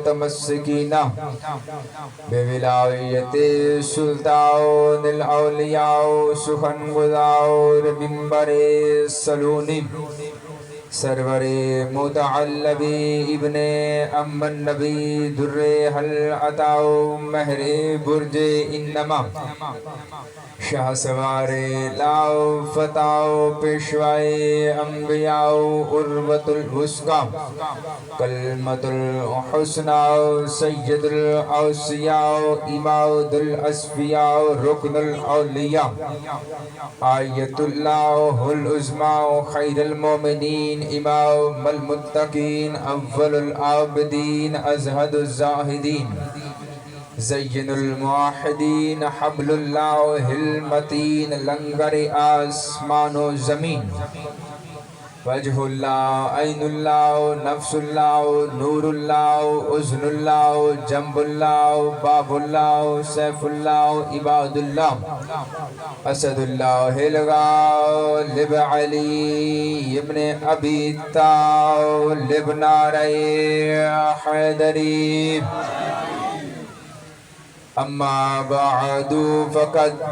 متمسکین بولایت سلطان الاولیاء سخن گزار منبر سلونی سرور متعلبی ابن ام النبی در حل عطاؤ مہر برج انما شاہ سوار لاؤ فتاؤ پیشوائے انبیاء عروۃ الوثقی کلمۃ الحسنی سید الاوصیاء امام الاصفیاء رکن الاولیاء آیت اللہ العظمی خیر المومنین امام المتقین اول العابدین ازہد الزاہدین زین الموحدین حبل اللہ المتین لنگر آسمان و زمین وجہ اللہ عین اللہ نفس اللہ نور اللہ اذن اللہ جنب اللہ باب اللہ سیف اللہ عباد اللہ اسد اللہ الغالب علی ابن ابی طالب نعرہ حیدری اما بعد فقد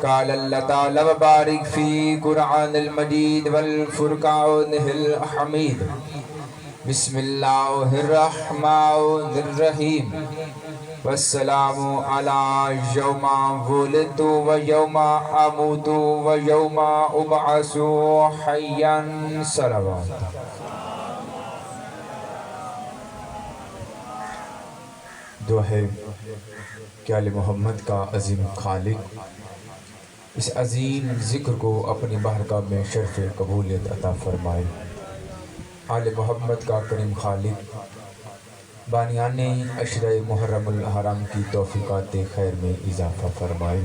قال اللہ تعالی وبارک فی قرآن المجید والفرقان الحمید بسم اللہ الرحمن الرحیم والسلام علی یوم ولدت و یوم اموت و یوم ابعث حیا صلوات دعا ہے کہ آل محمد کا عظیم خالق اس عظیم ذکر کو اپنی بارگاہ میں شرف قبولیت عطا فرمائے۔ آل محمد کا کریم خالق بانیان عشرہ محرم الحرام کی توفیقات خیر میں اضافہ فرمائے۔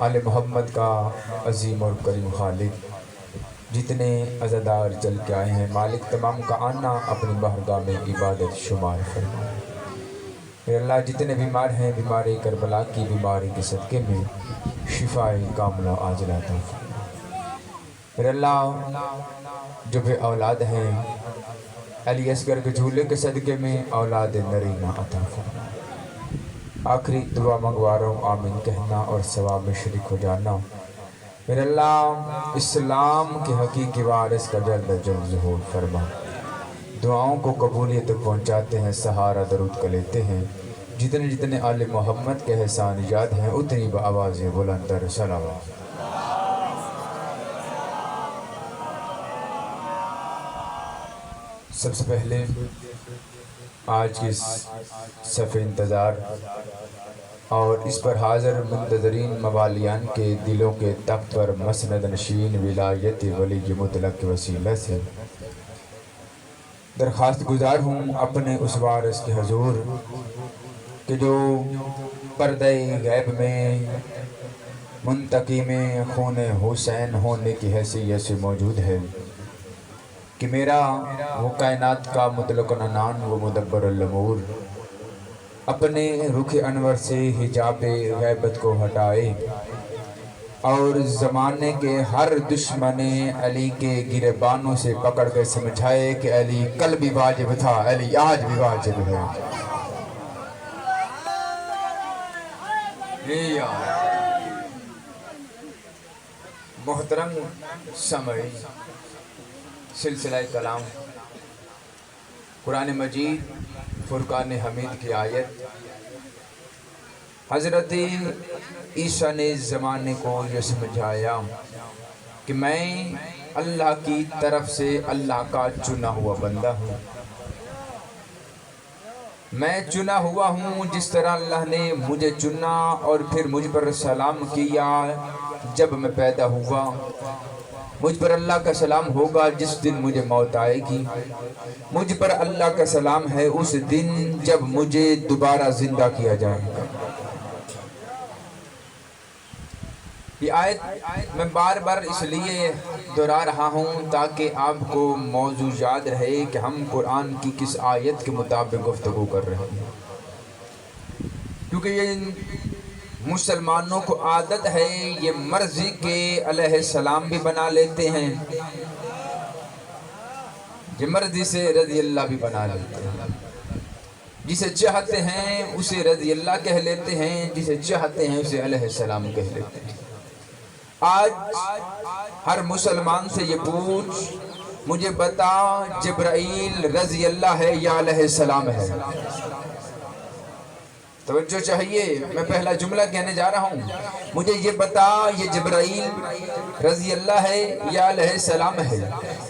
آل محمد کا عظیم اور کریم خالق جتنے عزادار چل کے آئے ہیں مالک تمام کا آنا اپنی بارگاہ میں عبادت شمار فرمائے۔ اے اللہ جتنے بیمار ہیں بیماری کربلا کی بیماری کے صدقے میں شفاء کاملہ عاجلہ عطا فرما۔ اے اللہ جو بے اولاد ہیں علی اصغر کے جھولے کے صدقے میں اولاد نرینہ عطا فرما۔ آخری دعا منگوا رہا ہوں آمین کہنا اور ثواب میں شریک ہو جانا۔ اے اللہ اسلام کے حقیقی وارث کا جلد از جلد ظہور فرما۔ دعاؤں کو قبولیت پہنچاتے ہیں سہارا درود کا لیتے ہیں۔ جتنے جتنے آل محمد کے احسان یاد ہیں اتنی بآواز بلند تر صلوات۔ سب سے پہلے آج کی صف انتظار اور اس پر حاضر منتظرین موالیان کے دلوں کے تخت پر مسند نشین ولایت ولی مطلق کے وسیلہ سے درخواست گزار ہوں اپنے اس وارث کے حضور کہ جو پردہ غیب میں منتقی میں خون حسین ہونے کی حیثیت سے موجود ہے کہ میرا وہ کائنات کا مطلق عنان و مدبر الامور اپنے رخ انور سے حجاب غیبت کو ہٹائے اور زمانے کے ہر دشمن علی کے گریبانوں سے پکڑ کر سمجھائے کہ علی کل بھی واجب تھا علی آج بھی واجب ہے۔ محترم سامعین، سلسلہ کلام قرآن مجید فرقان حمید کی آیت حضرت عیسیٰ نے زمانے کو یہ سمجھایا کہ میں اللہ کی طرف سے اللہ کا چنا ہوا بندہ ہوں، میں چنا ہوا ہوں جس طرح اللہ نے مجھے چنا اور پھر مجھ پر سلام کیا جب میں پیدا ہوا۔ مجھ پر اللہ کا سلام ہوگا جس دن مجھے موت آئے گی، مجھ پر اللہ کا سلام ہے اس دن جب مجھے دوبارہ زندہ کیا جائے گا۔ یہ آیت میں بار بار اس لیے دہرا رہا ہوں تاکہ آپ کو موضوع یاد رہے کہ ہم قرآن کی کس آیت کے مطابق گفتگو کر رہے ہیں، کیونکہ یہ مسلمانوں کو عادت ہے یہ مرضی کے علیہ السلام بھی بنا لیتے ہیں، یہ مرضی سے رضی اللہ بھی بنا لیتے ہیں۔ جسے چاہتے ہیں اسے رضی اللہ کہہ لیتے ہیں، جسے چاہتے ہیں اسے علیہ السلام کہہ لیتے ہیں۔ آج ہر مسلمان سے یہ پوچھ، مجھے بتا جبرائیل رضی اللہ ہے یا علیہ السلام ہے؟ توجہ چاہیے، میں پہلا جملہ کہنے جا رہا ہوں، مجھے یہ بتا یہ جبرائیل رضی اللہ ہے یا علیہ السلام ہے؟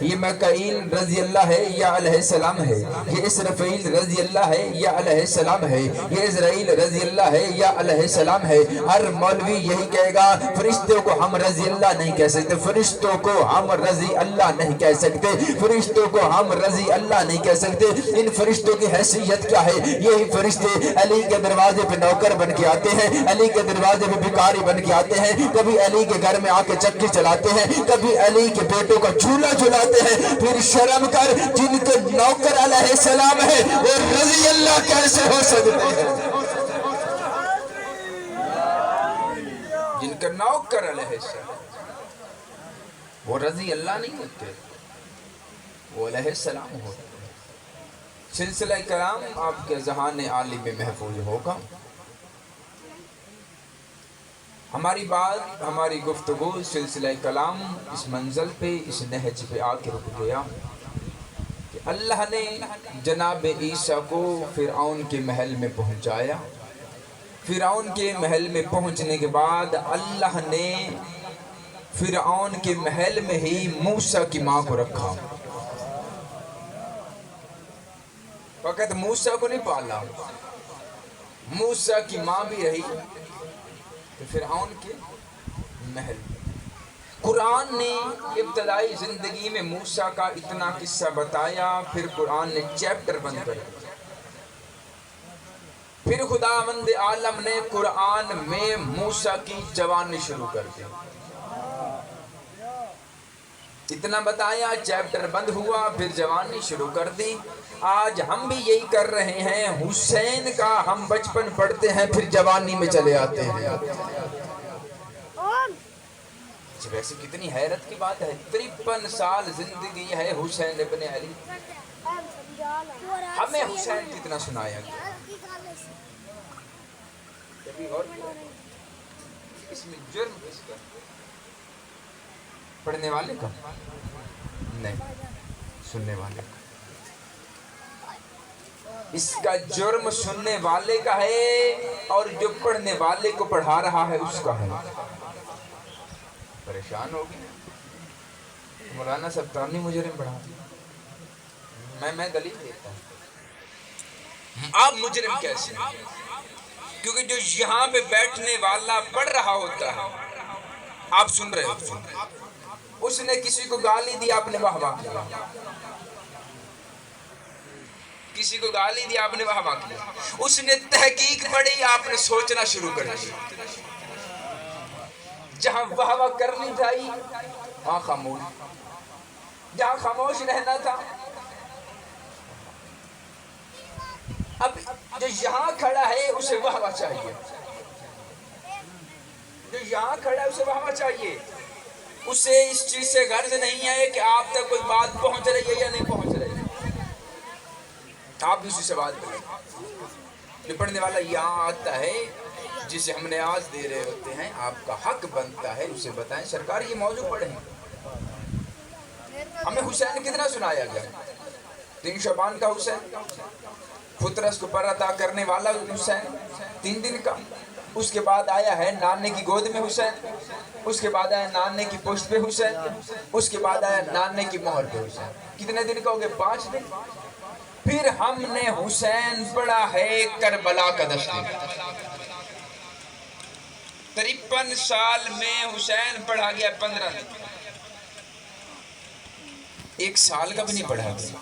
یہ میکائیل رضی اللہ ہے یا علیہ السلام ہے؟ یہ اسرافیل رضی اللہ ہے یا علیہ السلام ہے؟ یہ عزرائیل رضی اللہ ہے یا علیہ السلام ہے؟ ہر مولوی یہی کہے گا، فرشتوں کو ہم رضی اللہ نہیں کہہ سکتے، فرشتوں کو ہم رضی اللہ نہیں کہہ سکتے، فرشتوں کو ہم رضی اللہ نہیں کہہ سکتے۔ ان فرشتوں کی حیثیت کیا ہے؟ یہی فرشتے علی کے دروازے پہ نوکر بن کے آتے ہیں، علی کے دروازے پہ بھکاری بن کے آتے ہیں، کبھی علی کے گھر میں آ کے چکی چلاتے ہیں، کبھی علی کے بیٹوں کا جھولا جھلاتے ہیں۔ پھر شرم کر، جن کے نوکر علیہ السلام ہے وہ رضی اللہ کیسے ہو سکتے ہیں؟ جن کا نوکر علیہ السلام وہ رضی اللہ نہیں ہوتے، وہ علیہ السلام ہوتے۔ سلسلہ کلام آپ کے ذہان عالی میں محفوظ ہوگا۔ ہماری بات، ہماری گفتگو سلسلہ کلام اس منزل پہ، اس نہج پہ آ کے رک گیا کہ اللہ نے جناب عیسیٰ کو فرعون کے محل میں پہنچایا۔ فرعون کے محل میں پہنچنے کے بعد اللہ نے فرعون کے محل میں ہی موسیٰ کی ماں کو رکھا۔ فقط موسیٰ کو نہیں پالا، موسیٰ کی ماں بھی رہی تو فرعون کے محل میں۔ قرآن نے ابتدائی زندگی میں موسیٰ کا اتنا قصہ بتایا، پھر قرآن نے چیپٹر بند کر دیا۔ پھر خداوند عالم نے قرآن میں موسیٰ کی جوانی شروع کر دی۔ اتنا بتایا، چیپٹر بند ہوا، پھر جوانی شروع کر دی۔ آج ہم بھی یہی کر رہے ہیں، حسین کا ہم بچپن پڑھتے ہیں پھر جوانی میں چلے آتے ہیں۔ ویسے کتنی حیرت کی بات ہے، 53 سال زندگی ہے حسین ابن علی، ہمیں حسین کتنا سنایا گیا؟ کبھی غور کیا؟ اس میں جرم کس کا؟ پڑھنے والے کا؟ نہیں، سننے والے کا۔ اس کا جرم سننے والے کا ہے، اور جو پڑھنے والے کو پڑھا رہا ہے اس کا ہے۔ پریشان ہو گئے مولانا سبتانی مجرم پڑھا، میں دلیل دیتا ہوں۔ آپ مجرم کیسے ہیں؟ کیونکہ جو یہاں پہ بیٹھنے والا پڑھ رہا ہوتا ہے، آپ سن رہے ہو، اس نے کسی کو گالی دی، آپ نے واہ واہ کیا، کسی کو گالی دی، آپ نے واہ واہ کیا، اس نے تحقیق پڑھی، آپ نے سوچنا شروع کر دیا۔ جہاں واہ واہ کرنی چاہیے وہاں خاموش، جہاں خاموش رہنا تھا۔ اب جو یہاں کھڑا ہے اسے واہ واہ چاہیے، جو یہاں کھڑا ہے اسے واہ واہ چاہیے، اسے اس چیز سے غرض نہیں ہے کہ آپ تک کوئی بات پہنچ رہی ہے یا نہیں پہنچ رہی ہے، آپ بھی اسی سے بات کریں۔ جو پڑھنے والا یہاں آتا ہے، جسے ہم نے آج دے رہے ہوتے ہیں، آپ کا حق بنتا ہے اسے بتائیں سرکار یہ موضوع پڑھیں۔ ہمیں حسین کتنا سنایا گیا؟ 3 شعبان کا حسین، فطرس کو پر عطا کرنے والا حسین 3 دن کا، اس کے بعد آیا ہے نانے کی گود میں حسین، اس کے بعد آیا نانے کی پشت پہ حسین، اس کے بعد آیا نانے کی مہر پہ حسین۔ کتنے دن کا ہو گئے؟ 5 دن۔ پھر ہم نے حسین پڑھا ہے کربلا کا 10 دن۔ 53 سال میں حسین پڑھا گیا 15 دن، 1 سال کا بھی نہیں پڑھا گیا۔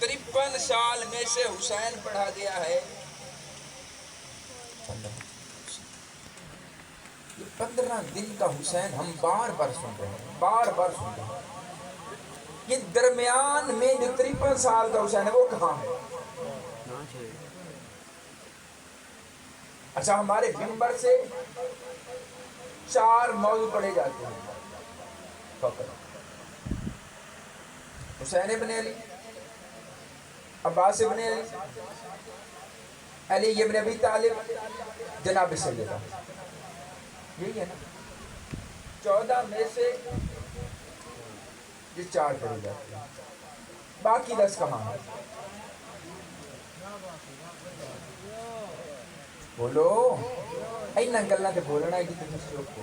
53 سال میں سے حسین پڑھا گیا ہے 15 دن کا حسین ہم بار بار سن رہے ہیں، بار بار سن رہے ہیں۔ یہ درمیان میں جو 53 سال کا حسین ہے وہ کہاں ہے؟ اچھا، ہمارے منبر سے 4 موضوع پڑھے جاتے ہیں فقط: حسین ابن علی، عباس ابن علی ابن ابی طالب، جناب سیدہ، یہی ہے نا؟ 14 میں سے یہ 4 پڑھی جاتی ہیں، باقی 10 کہاں ہیں؟ بولو، اینا گلنا تے بولنا ہے کہ تم اس کو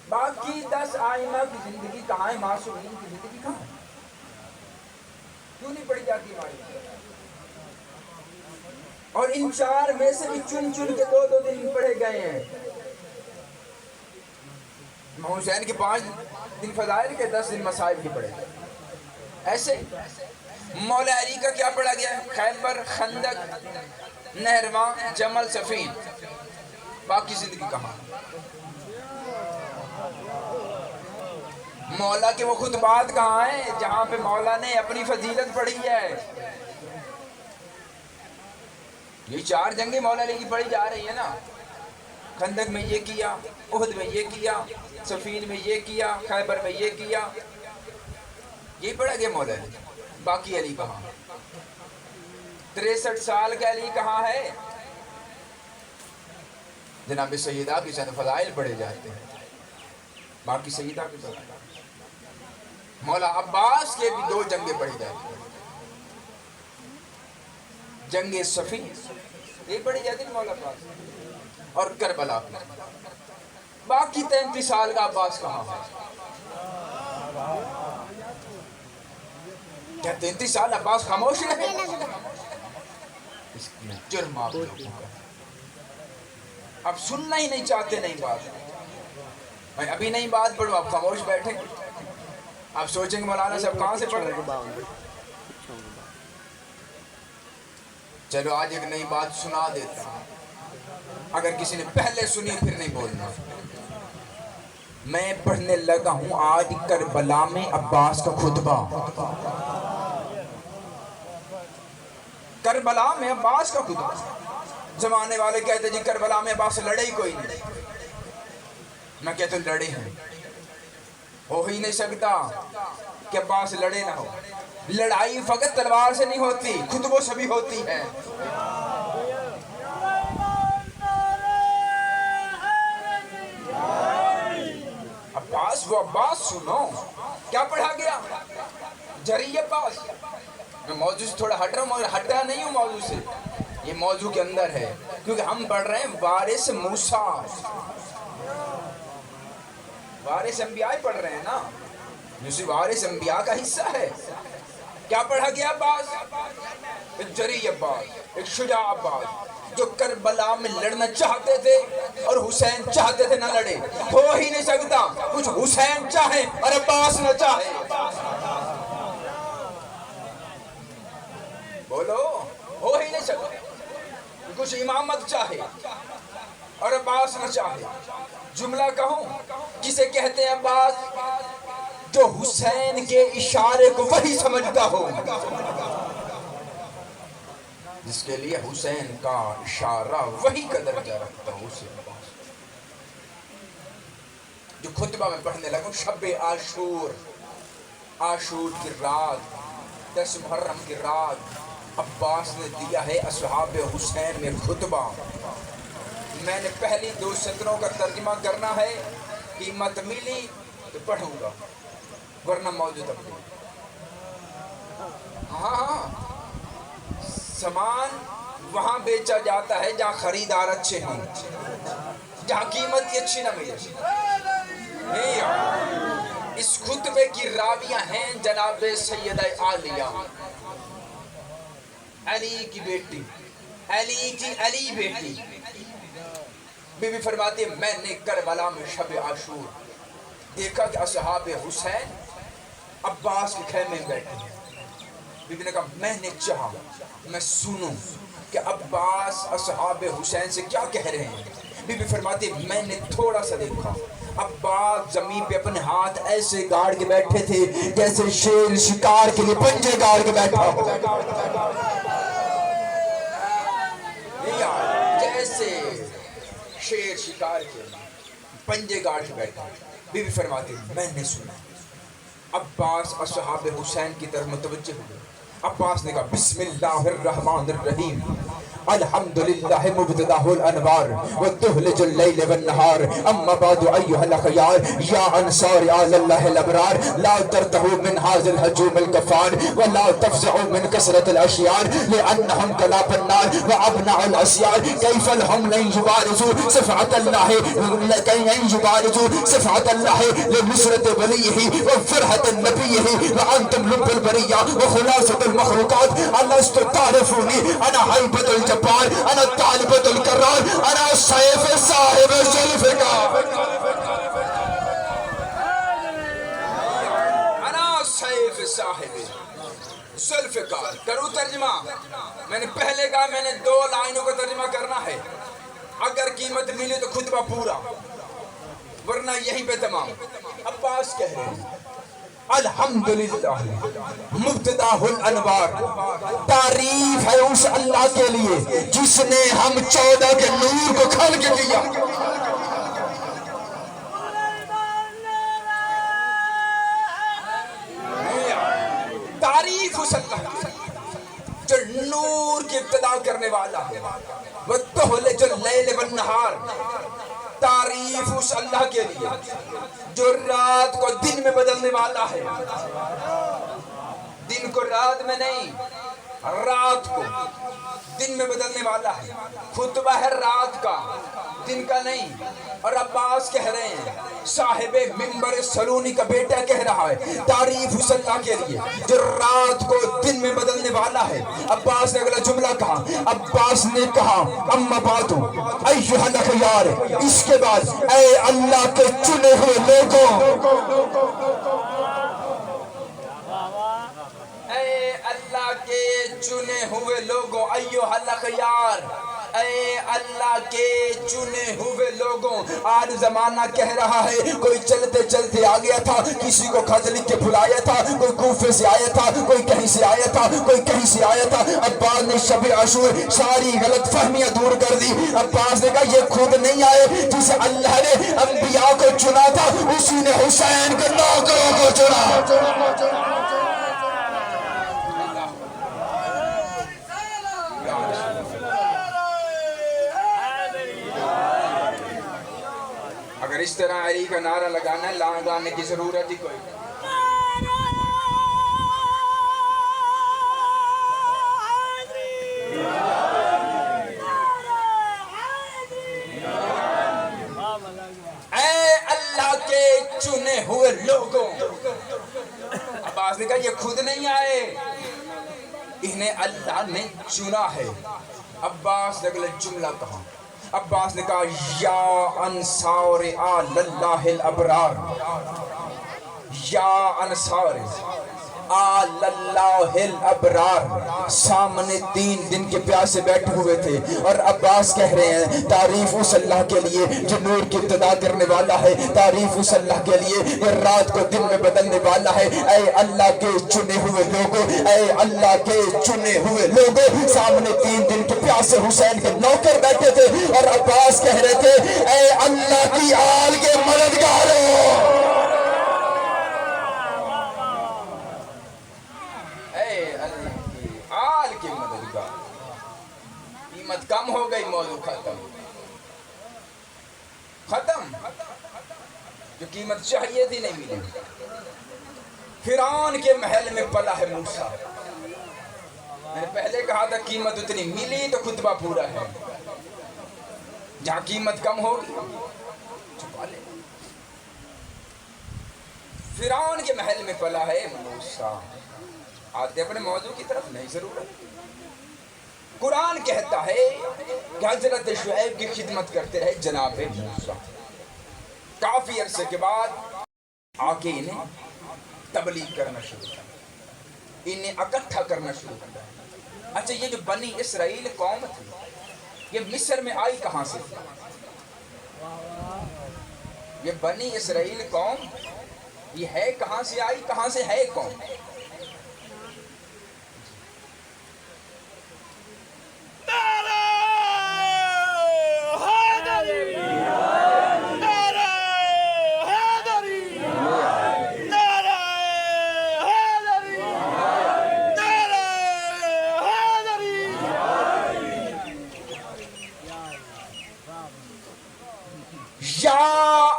باقی 10 آئمہ کی زندگی کہاں ہے؟ معصومین کی زندگی کہاں ہے؟ کیوں نہیں پڑھی جاتی ہماری؟ اور ان 4 میں سے بھی چن چن کے 2 دن پڑھے گئے ہیں۔ امام حسین کے 5 دن فضائل کے، 10 دن مصائب کی پڑھے گئے۔ ایسے مولا علی کا کیا پڑھا گیا ہے؟ خیبر، خندق، نہرواں، جمل، صفین۔ باقی زندگی کہاں؟ مولا کے وہ خطبات کہاں ہیں جہاں پہ مولا نے اپنی فضیلت پڑھی ہے؟ یہ 4 جنگیں مولا علی کی پڑھی جا رہی ہیں نا، خندق میں یہ کیا، احد میں یہ کیا، صفین میں یہ کیا، خیبر میں یہ کیا، یہ پڑھا گیا مولا علی۔ باقی علی کہاں؟ 63 سال کا علی کہاں ہے؟ جناب سیدہ کی چند فضائل پڑھے جاتے ہیں، باقی سیدہ کی فضائل۔ مولا عباس کے بھی 2 جنگیں پڑھی جاتی ہیں، جنگ صفین یہ پڑھی جاتی ہے مولا عباس، اور کربلا کی۔ باقی 33 سال کا عباس کہاں ہے؟ کیا 33 سال عباس خاموش رہے؟ اس میں جرم آپ لوگوں کا، اب سننا ہی نہیں چاہتے نئی بات۔ میں ابھی نئی بات پڑھوں، آپ خاموش بیٹھیں، آپ سوچیں گے مولانا صاحب کہاں سے پڑھ رہے ہیں؟ چلو آج ایک نئی بات سنا دیتا ہوں، اگر کسی نے پہلے سنی پھر نہیں بولنا۔ میں پڑھنے لگا ہوں آج کربلا میں عباس کا خطبہ، کربلا میں عباس کا خطبہ۔ زمانے والے کہتے جی کربلا میں عباس لڑے ہی کوئی نہیں، میں کہتا ہوں لڑے ہیں، ہو ہی نہیں سکتا کہ عباس لڑے نہ ہو۔ لڑائی فقط تلوار سے نہیں ہوتی، خطبوں سے بھی ہوتی ہے۔ عباس، وہ عباس سنو کیا پڑھا گیا؟ جری عباس۔ میں موضوع سے تھوڑا ہٹ رہا ہوں، مگر ہٹا نہیں ہوں موضوع سے، یہ موضوع کے اندر ہے، کیونکہ ہم پڑھ رہے ہیں وارث موسیٰ، وارث انبیاء پڑھ رہے ہیں نا، جو وارث انبیاء کا حصہ ہے۔ کیا پڑھا گیا عباس؟ ایک جری عباس، ایک شجاع عباس، جو کربلا میں لڑنا چاہتے تھے اور حسین چاہتے تھے نہ لڑے۔ ہو ہی نہیں سکتا کچھ حسین چاہے اور عباس نہ چاہے، بولو، ہو ہی نہیں سکتا کچھ امامت چاہے اور عباس نہ چاہے۔ جملہ کہوں کسے کہتے ہیں عباس؟ جو حسین کے اشارے کو وہی سمجھتا ہو، جس کے لیے حسین کا اشارہ وہی کا درجہ رکھتا ہو، اسے عباس۔ جو خطبہ میں پڑھنے لگا شب عاشور، عاشور کی رات، 10 محرم کی رات، عباس نے دیا ہے اصحاب حسین میں خطبہ۔ میں نے پہلی 2 سطروں کا ترجمہ کرنا ہے، قیمت ملی تو پڑھوں گا، ورنہ موجود اپنی۔ ہاں، سامان وہاں بیچا جاتا ہے جہاں خریدار اچھے ہوں، جہاں قیمت کی اچھی نہ ملے۔ اس خطبے کی راویہ ہیں جناب سیدہ عالیہ، علی کی بیٹی، علی کی علی بیٹی۔ بی بی فرماتی ہے میں نے کربلا میں شب عاشور دیکھا کہ اصحاب حسین عباس کے خیمے میں بیٹھے ہیں۔ بی بی نے کہا میں نے چاہا میں سنوں کہ عباس اصحاب حسین سے کیا کہہ رہے ہیں۔ بی بی فرماتی ہے میں نے تھوڑا سا دیکھا، عباس زمین پہ اپنے ہاتھ ایسے گاڑ کے بیٹھے تھے جیسے شیر شکار کے لیے پنجے گاڑ کے بیٹھا ہو، جیسے شیر شکار کے پنجے گاڑ کے بیٹھا۔ بی بی فرماتی میں نے سنا عباس اصحاب حسین کی طرف متوجہ ہوئے. عباس نے کہا بسم اللہ الرحمن الرحیم الحمدللہ مبتداہ الانوار والدہلج اللیل والنہار اما بعد ایہا الاخیار یا انصار آل اللہ الابرار لا ترتہو من حاضر الحجوم الکفار ولا تفزعو من کسرت الاشیار لأنہم کلاب النار وابنع الاسیار کیف لہم لن یبارزو صفعت اللہ لن یبارزو صفعت اللہ لنصرت ولیہ وفرحت نبیہ وانتم لب البریہ وخلاصت المخلوقات الست تعرفونی انا حیبت الجبار انا طالبت القرار انا سیف صاحب ذوالفقار انا سیف صاحب ذوالفقار. کروں ترجمہ؟ میں نے پہلے کہا میں نے 2 لائنوں کا ترجمہ کرنا ہے. اگر قیمت ملی تو خطبہ پورا, ورنہ یہیں پہ تمام. عباس کہہ رہے ہیں الحمدللہ مبتداہ الانوار, تعریف ہے اس اللہ کے لیے جس نے ہم 14 کے نور کو خلق کیا. تعریف اس اللہ کی جو نور کی ابتدا کرنے والا ہے. وَالدُّهْلِ جو لیل والنہار, تعریف اس اللہ کے لیے جو رات کو دن میں بدلنے والا ہے. دن کو رات میں نہیں, رات کو دن میں بدلنے والا ہے. خطبہ ہے رات کا, دن کا نہیں. اور عباس کہہ رہے ہیں, صاحب منبر سلونی کا بیٹا کہہ رہا ہے تعریف اس اللہ کے لیے جو رات کو دن میں بدلنے والا ہے. عباس نے اگلا جملہ کہا, عباس نے کہا اما بعد ایھا الاخیار, اس کے بعد اے اللہ کے چنے ہوئے لوگوں, اے اللہ کے چنے ہوئے لوگوں, ایھا الاخیار, اے اللہ کے چنے ہوئے لوگوں. آج زمانہ کہہ رہا ہے کوئی چلتے چلتے آ گیا تھا, کسی کو خط لکھ کے بھلایا تھا, کوئی کوفے سے آیا تھا, کوئی کہیں سے آیا تھا, کوئی کہیں سے آیا تھا. عباس نے شب عاشور ساری غلط فہمیاں دور کر دی. عباس نے کہا یہ خود نہیں آئے, جسے اللہ نے انبیاء کو چنا تھا اسی نے حسین کے نوکروں کو چنا. اگر اس طرح علی کا نعرہ لگانا ہے, لگانے کی ضرورت ہی کوئی. اے اللہ کے چنے ہوئے لوگوں. عباس نے کہا یہ خود نہیں آئے, انہیں اللہ نے چنا ہے. عباس نے اگلا جملہ کہا, عباس نے کہا یا انصار آل اللہ الابرار, یا انصار آل اللہ الابرار. سامنے 3 دن کے پیاسے بیٹھے ہوئے تھے اور عباس کہہ رہے ہیں تعریف اس اللہ کے لیے جو نور کی ابتدا کرنے والا ہے, تعریف اس اللہ کے لیے جو رات کو دن میں بدلنے والا ہے. اے اللہ کے چنے ہوئے لوگوں, اے اللہ کے چنے ہوئے لوگوں. سامنے 3 دن کے پیاسے حسین کے نوکر بیٹھے تھے اور عباس کہہ رہے تھے اے اللہ کی آل کے مددگاروں, قیمت کم ہو گئی, موضوع ختم. جو قیمت چاہیے تھی نہیں ملی. فرعون کے محل میں پلا ہے موسیٰ. میں نے پہلے کہا تھا قیمت اتنی ملی تو خطبہ پورا ہے. جہاں قیمت کم ہوگی چھپا لے. فرعون کے محل میں پلا ہے موسیٰ. آتے اپنے موضوع کی طرف نہیں ضرورت. قرآن کہتا ہے کہ حضرت شعیب کی خدمت کرتے رہے جناب موسیٰ. کافی عرصے کے بعد آ کے انہیں تبلیغ کرنا شروع کیا, انہیں اکٹھا کرنا شروع کیا. اچھا یہ جو بنی اسرائیل قوم تھی یہ مصر میں آئی کہاں سے تھی؟ یہ بنی اسرائیل قوم یہ ہے کہاں سے آئی, کہاں سے ہے قوم؟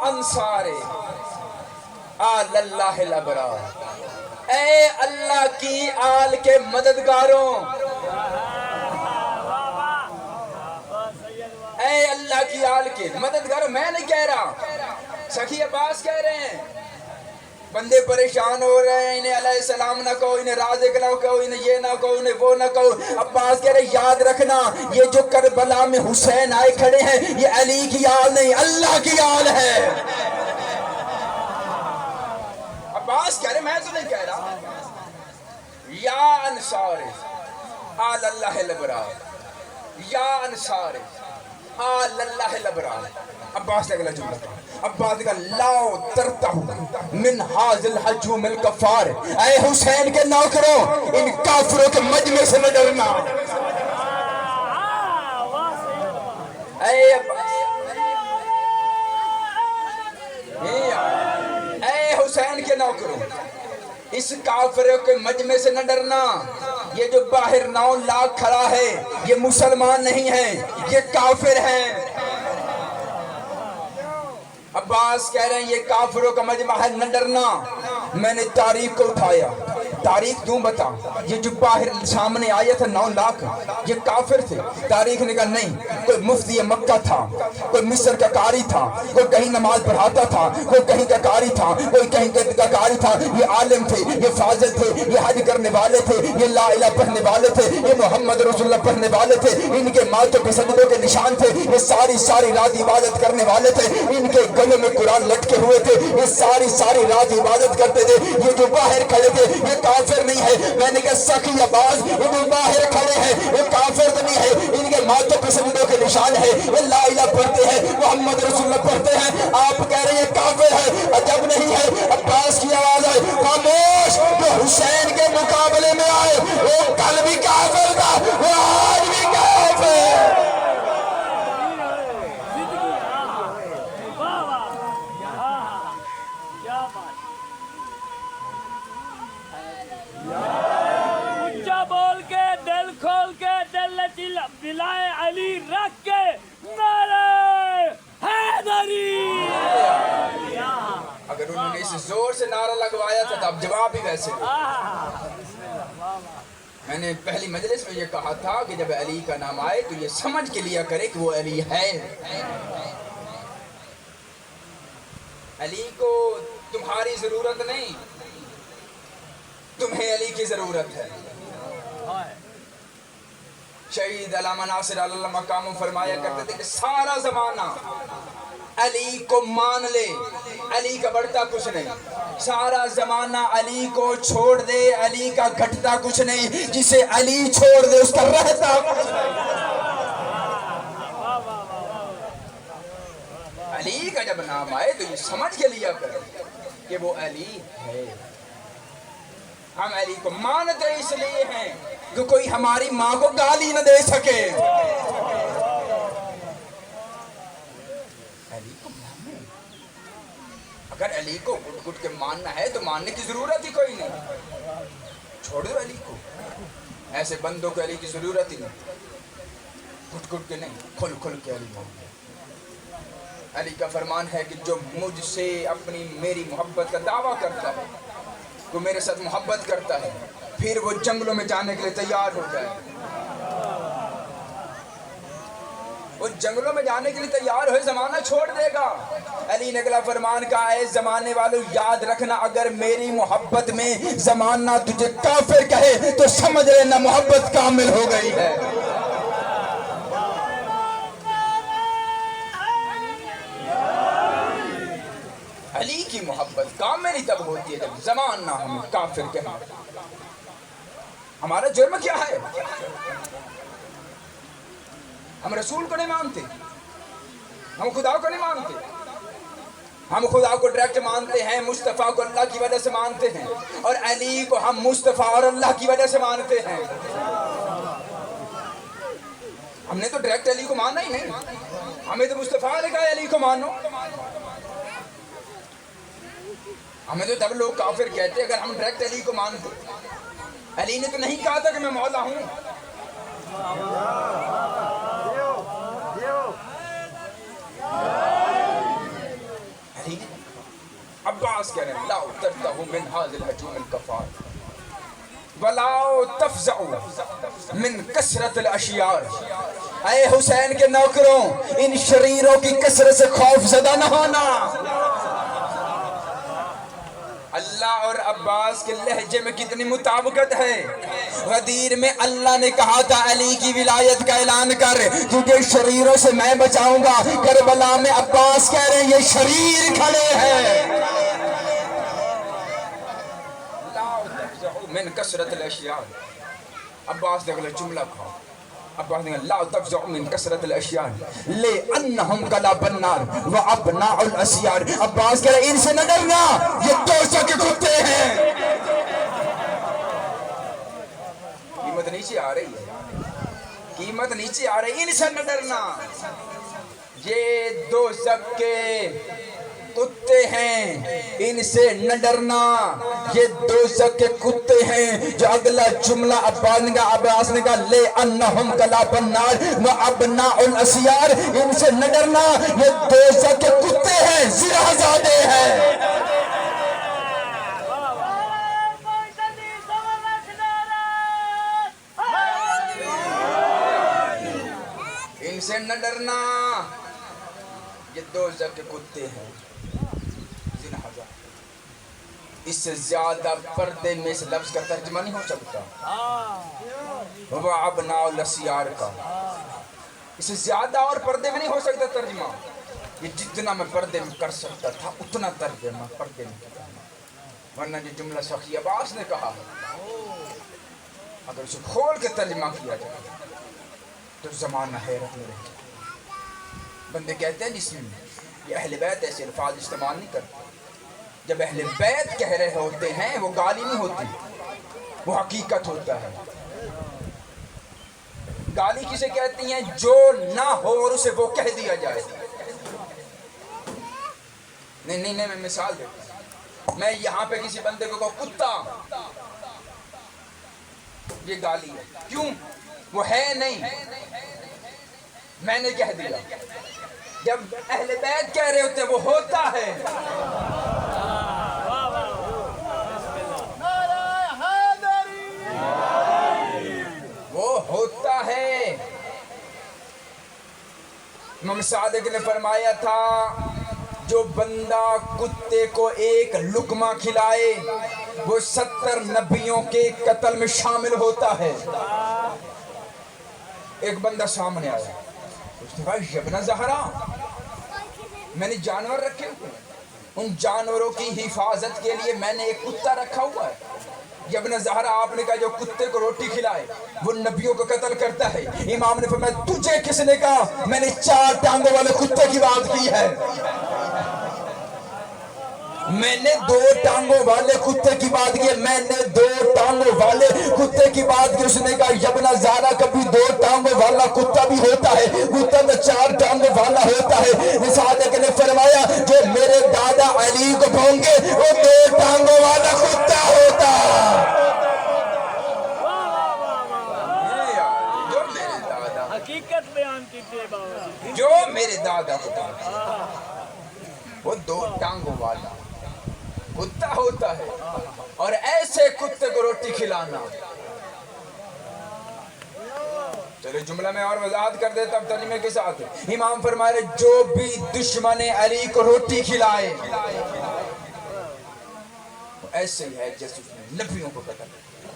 انصار آل اللہ الابرار، اے اللہ کی آل کے مددگاروں، اے اللہ کی آل کے مددگاروں، میں نہیں کہہ رہا، سخی عباس کہہ رہے ہیں، بندے پریشان ہو رہے ہیں، انہیں علیہ السلام نہ کہو، انہیں رازق نہ کہو، انہیں یہ نہ کہو، انہیں وہ نہ کہو۔ عباس کہہ رہے ہیں یاد رکھنا یہ جو کربلا میں حسین آئے کھڑے ہیں یہ علی کی آل نہیں، اللہ کی آل ہے۔ عباس کہہ رہے میں تو نہیں کہہ رہا، یا انصار آل اللہ الابرار، یا انصار آل اللہ الابرار۔ عباس نے اگلا جملہ کہا، عباس نے کہا لاؤ ترتہو من حاضل حجوم الکفار، اے حسین کے نوکروں ان کافروں کے مجمع سے نہ ڈرنا۔ اے حسین کے نوکروں اس کافروں کے مجمع سے نہ ڈرنا، یہ جو باہر 9 لاکھ کھڑا ہے یہ مسلمان نہیں ہے، یہ کافر ہیں۔ عباس کہہ رہے ہیں یہ کافروں کا مجمع ہے، نہ ڈرنا۔ میں نے تاریخ کو اٹھایا، تاریخ تم بتا، یہ جو باہر سامنے آیا تھا 9 لاکھ یہ کافر تھے۔ تاریخ نے کہا نہیں، کوئی مفتی مکہ تھا، کوئی مصر کا قاری تھا، کوئی کہیں نماز پڑھاتا تھا، کوئی کہیں کا قاری تھا، کوئی کہیں کا قاری تھا، یہ عالم تھے، یہ فاضل تھے، یہ حج کرنے والے تھے، یہ لا الہ پڑھنے والے تھے، یہ محمد رسول اللہ پڑھنے والے تھے، ان کے ماتھوں پہ سجدوں کے نشان تھے، یہ ساری رات عبادت کرنے والے تھے، ان کے گلے میں قرآن لٹکے ہوئے تھے، یہ ساری رات عبادت کرتے تھے۔ یہ جو باہر کھڑے تھے یہ کافر نہیں ہے۔ میں نے کہا سخی عباس یہ جو باہر کھڑے ہیں یہ کافر تو نہیں ہے، ان کے ماتھوں پہ سجدوں کے نشان ہے، یہ لا الہ پڑھتے ہیں، محمد رسول اللہ پڑھتے ہیں، آپ کہہ رہے ہیں کافر ہے؟ عجب نہیں ہے۔ عباس کی آواز آئے خاموش، جو حسین کے مقابلے میں آئے وہ کل بھی کافر تھا، وہ آج بھی کافر ہے۔ بلائے علی رکھ کے نعرہ حیدری۔ اگر انہوں نے اس زور سے نعرہ لگوایا تھا تو اب جواب بھی ویسے دو۔ میں نے پہلی مجلس میں یہ کہا تھا کہ جب علی کا نام آئے تو یہ سمجھ کے لیا کرے کہ وہ علی ہے۔ علی کو تمہاری ضرورت نہیں، تمہیں علی کی ضرورت ہے۔ شہید علامہ ناصر اللہ مقام فرمایا کرتے تھے کہ سارا زمانہ علی کو مان لے، علی کا بڑھتا کچھ نہیں، سارا زمانہ علی کو چھوڑ دے، علی کا گھٹتا کچھ نہیں، جسے علی چھوڑ دے اس کا رہتا کچھ نہیں۔ علی کا جب نام آئے تو یہ سمجھ کے لیا کرے کہ وہ علی ہے۔ ہم علی کو مانتے اس لیے ہیں کہ کوئی ہماری ماں کو گالی نہ دے سکے۔ علی کو ماننے، اگر علی کو گھٹ گھٹ کے ماننا ہے تو ماننے کی ضرورت ہی کوئی نہیں، چھوڑ دو علی کو، ایسے بندوں کو علی کی ضرورت ہی نہیں، گھٹ گھٹ کے نہیں، کھل کھل کے علی مان۔ علی کا فرمان ہے کہ جو مجھ سے میری محبت کا دعویٰ کرتا ہے، وہ میرے ساتھ محبت کرتا ہے، پھر وہ جنگلوں میں جانے کے لیے تیار ہو جائے، وہ جنگلوں میں جانے کے لیے تیار ہوئے، زمانہ چھوڑ دے گا۔ علی نے اگلا فرمان کہا اے زمانے والوں یاد رکھنا اگر میری محبت میں زمانہ تجھے کافر کہے تو سمجھ لینا محبت کامل ہو گئی ہے۔ علی کی محبت کامل ہی تب ہوتی ہے جب زمانہ ہمیں کافر کہے۔ ہمارا جرم کیا ہے؟ ہم رسول کو نہیں مانتے، ہم خدا کو نہیں مانتے، ہم خدا کو ڈائریکٹ مانتے ہیں، مصطفیٰ کو اللہ کی وجہ سے مانتے ہیں، اور علی کو ہم مصطفیٰ اور اللہ کی وجہ سے مانتے ہیں۔ ہم نے تو ڈائریکٹ علی کو مانا ہی نہیں، ہمیں تو مصطفیٰ نے کہا علی کو مانو۔ ہمیں تو تب لوگ کافر کہتے اگر ہم ڈائریکٹ علی کو مانتے۔ علی نے تو نہیں کہا تھا کہ میں مولا ہوں، عباس کہہ رہے ہیں لا ترتہو من هذا الهجوم الكفار ولا تفزعوا من کثرت الاشیار. اے حسین کے نوکروں، ان شریروں کی کثرت سے خوف زدہ نہ ہونا. اللہ اور عباس کے لہجے میں کتنی مطابقت ہے. غدیر میں اللہ نے کہا تھا علی کی ولایت کا اعلان کر، تجھے شریروں سے میں بچاؤں گا. کربلا میں عباس کہہ رہے ہیں یہ شریر کھڑے ہیں. من کثرت الاشیاء. عباس دیکھ لو جملہ کھاؤ. عباس دیکھ لا تفزع من کثرت الاشیاء لانہم کلاب النار وابناء الاسیار. عباس کہہ رہے ان سے نہ ڈرنا، یہ دوزخ کے کتے ہیں. قیمت نیچے آ رہی ہے، قیمت نیچے آ رہی. ان سے نہ ڈرنا، یہ دوزخ کے کتے ہیں، ان سے نہ ڈرنا، یہ دوزخ کے کتے ہیں. جو اگلا جملہ عباس نے کہا لے انہم کلاب النار وابناء الاسیار، ان سے نہ ڈرنا، یہ دوزخ کے کتے ہیں، زنا زادے ہیں. ان سے نہ ڈرنا، یہ دوزخ کے کتے ہیں. اس سے زیادہ پردے میں اس لفظ کا ترجمہ نہیں ہو سکتا. وابناء الاسیار کا اس سے زیادہ اور پردے میں نہیں ہو سکتا ترجمہ. یہ جتنا میں پردے میں کر سکتا تھا اتنا ترجمہ پردے میں کیا. ورنہ جو جملہ سخی عباس نے کہا اگر اسے کھول کے ترجمہ کیا جائے تو زمانہ حیرت میں رہ جائے. بندے کہتے ہیں جس میں یہ اہل بیت ایسے الفاظ استعمال نہیں کرتے. جب اہل بیت کہہ رہے ہوتے ہیں وہ گالی نہیں ہوتی، وہ حقیقت ہوتا ہے. گالی کسے کہتی ہیں؟ جو نہ ہو اور اسے وہ کہہ دیا جائے. نہیں میں مثال دیتا ہوں. میں یہاں پہ کسی بندے کو کہوں کتا، یہ گالی ہے. کیوں؟ وہ ہے نہیں، میں نے کہہ دیا. جب اہل بیت کہہ رہے ہوتے ہیں وہ ہوتا ہے. وہ ہوتا ہے. امام صادق نے فرمایا تھا جو بندہ کتے کو ایک لقمہ کھلائے وہ 70 نبیوں کے قتل میں شامل ہوتا ہے. ایک بندہ سامنے آیا، اس نے کہا ابن زہرا میں نے جانور رکھے ہوئے ہیں، ان جانوروں کی حفاظت کے لیے میں نے ایک کتا رکھا ہوا ہے. ابن زہرا آپ نے کہا جو کتے کو روٹی کھلائے وہ نبیوں کو قتل کرتا ہے. امام نے فرمایا تجھے کس نے کہا؟ میں نے 4 ٹانگوں والے کتے کی بات کی ہے. میں نے 2 ٹانگوں والے کتے کی بات کی ہے. میں نے 2 ٹانگوں والے کتے کی بات کی. اس نے کہا ابن زہرا کبھی 2 ٹانگوں والا کتا بھی ہوتا ہے، کتا تو 4 ٹانگوں والا ہوتا ہے. صادق نے فرمایا جو میرے دادا علی کو بھونگے وہ 2 ٹانگوں والا کتا ہوتا. جو میرے دادا حقیقت بیان کیجئے بابا. جو میرے دادا کو وہ 2 ٹانگوں والا کتا ہوتا ہے. اور ایسے کتے کو روٹی کھلانا. چلو جملہ میں اور وضاحت کر دیتا ہوں ترجمے کے ساتھ. امام فرما رہے جو بھی دشمن علی کو روٹی کھلائے وہ ایسے ہی ہے جیسے اس نے نبیوں کو قتل کیا.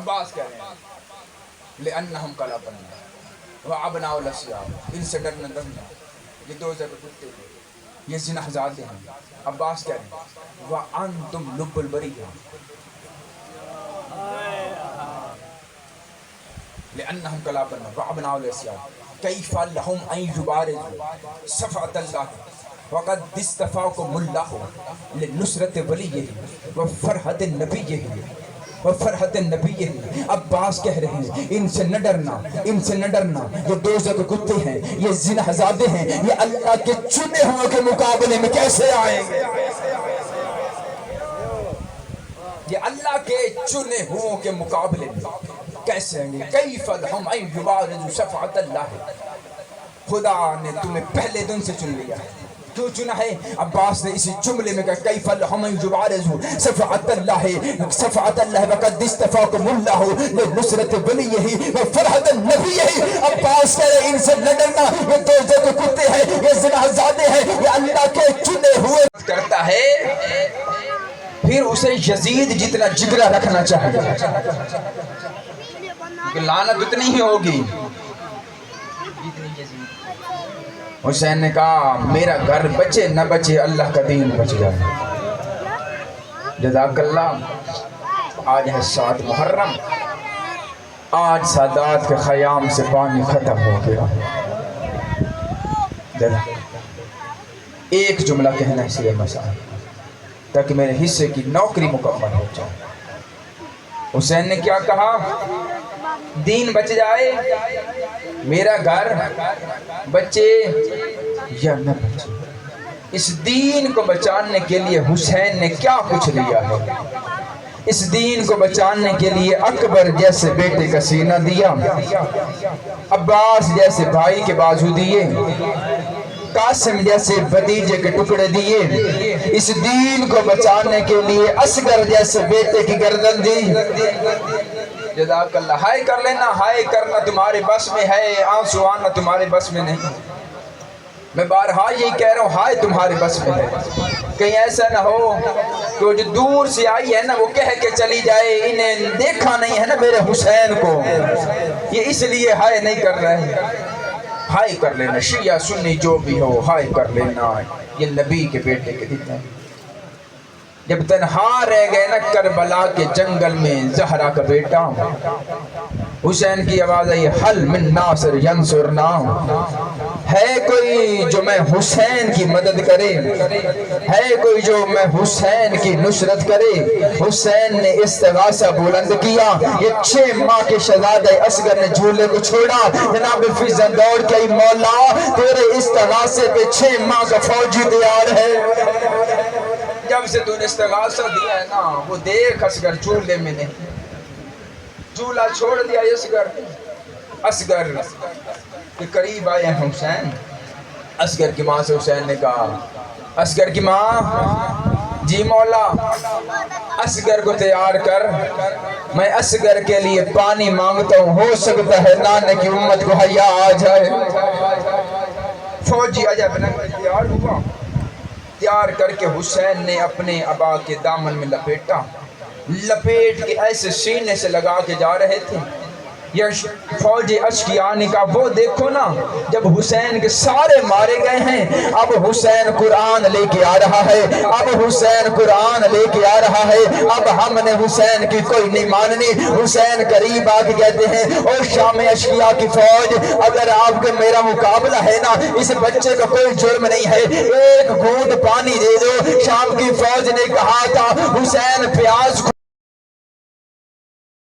عباس کہہ رہے ہیں لأنہم کلاب النار وابناء الاسیار، ان سے ڈرنا. یہ 2 جگہ کتے ہیں، یہ زنا زادے ہیں. عباس کہہ رہے ہیں وَأَنْتُمْ لُبُّ الْبَرِيَّةِ لأنهم كلاب النار وابناء الاسیار كيف لهم ان يبارزوا صفعة الله وقد استفاكم الله لنصرة وليه وفرحة نبيه وفرحت نبی. عباس کہہ رہے ہیں ان سے نہ ڈرنا، ان سے نہ ڈرنا. یہ دوزخ کے کتے ہیں، یہ زنا زادے ہیں، یہ اللہ کے چنے ہوئے کے مقابلے میں کیسے آئیں گے؟ یہ اللہ کے چنے ہوئے کے مقابلے میں کیسے آئیں گے؟ کیف لہم ان یبارزوا شفاعت اللہ. خدا نے تمہیں پہلے دن سے چن لیا ہے، کیوں چنا ہے؟ عباس نے اسی جملے میں کہا کیف الحم یبارزو صفعت اللہ وقد استفاکم اللہ لنصرت ولیہ وفرحت النبیہ. عباس کہہ رہے ان سے لڑنا یہ دوزے کے کتے ہیں، یہ زنا زادے ہیں، یہ اللہ کے چنے ہوئے کرتا ہے. پھر اسے یزید جتنا جگرا رکھنا چاہیے کہ لعنت اتنی ہی ہوگی. حسین نے کہا میرا گھر بچے نہ بچے اللہ کا دین بچ جائے. جزاک اللہ. آج ہے 7 محرم، آج سادات کے خیام سے پانی ختم ہو گیا. ایک جملہ کہنا اس لیے مسائل تاکہ میرے حصے کی نوکری مکمل ہو جائے. حسین نے کیا کہا؟ دین بچ جائے، میرا گھر بچے یا نہ بچے. اس دین کو بچانے کے لیے حسین نے کیا کچھ لیا ہے. اس دین کو بچانے کے لیے اکبر جیسے بیٹے کا سینہ دیا، عباس جیسے بھائی کے بازو دیے، قاسم جیسے بھتیجے کے ٹکڑے دیے. اس دین کو بچانے کے لیے اصغر جیسے بیٹے کی گردن دی. جزاک اللہ. ہائے کر لینا، ہائے کرنا تمہارے بس میں ہے، آنسو آنا تمہارے بس میں نہیں. میں بارہا یہی کہہ رہا ہوں، ہائے تمہارے بس میں ہے. کہیں ایسا نہ ہو کہ وہ جو دور سے آئی ہے نا وہ کہہ کے چلی جائے انہیں دیکھا نہیں ہے نا میرے حسین کو، یہ اس لیے ہائے نہیں کر رہے. ہائے کر لینا، شیعہ سنی جو بھی ہو ہائے کر لینا. یہ نبی کے بیٹے کے دن ہے. جب تنہا رہ گئے نا کربلا کے جنگل میں زہرا کا بیٹا، حسین کی آواز آئی حل من ناصر ینصرنا. ہے کوئی جو میں حسین کی مدد کرے، ہے کوئی جو میں حسین کی نصرت کرے. حسین نے استغاثہ بلند کیا. یہ 6 ماہ کے شہزادہ اصغر نے جھولے کو چھوڑا. جناب فضا دوڑ کے مولا تیرے استغاثے پہ 6 ماہ کا فوجی تیار ہے. جب سے تو نے استغاثہ دیا ہے نا وہ دیکھ اصغر جھولے میں نہیں، جھولا چھوڑ دیا. اصغر کے قریب آئے ہیں حسین. اصغر کی ماں سے حسین نے کہا، اصغر کی ماں جی مولا اصغر کو تیار کر، میں اصغر کے لیے پانی مانگتا ہوں، ہو سکتا ہے نانے کی امت کو حیا آ جائے. فوجی عجب نہ تیار ہوا. تیار کر کے حسین نے اپنے ابا کے دامن میں لپیٹ کے ایسے سینے سے لگا کے جا رہے تھے. یہ فوج اشکیانی کا وہ دیکھو نا، جب حسین کے سارے مارے گئے ہیں اب حسین قرآن لے کے آ رہا ہے، اب حسین قرآن لے کے آ رہا ہے. اب ہم نے حسین کی کوئی نہیں ماننی. حسین قریب آ کے کہتے ہیں اور شام اشکیا کی فوج اگر آپ کے میرا مقابلہ ہے نا اس بچے کا کوئی جرم نہیں ہے، ایک گھونٹ پانی دے دو. شام کی فوج نے کہا تھا حسین پیاز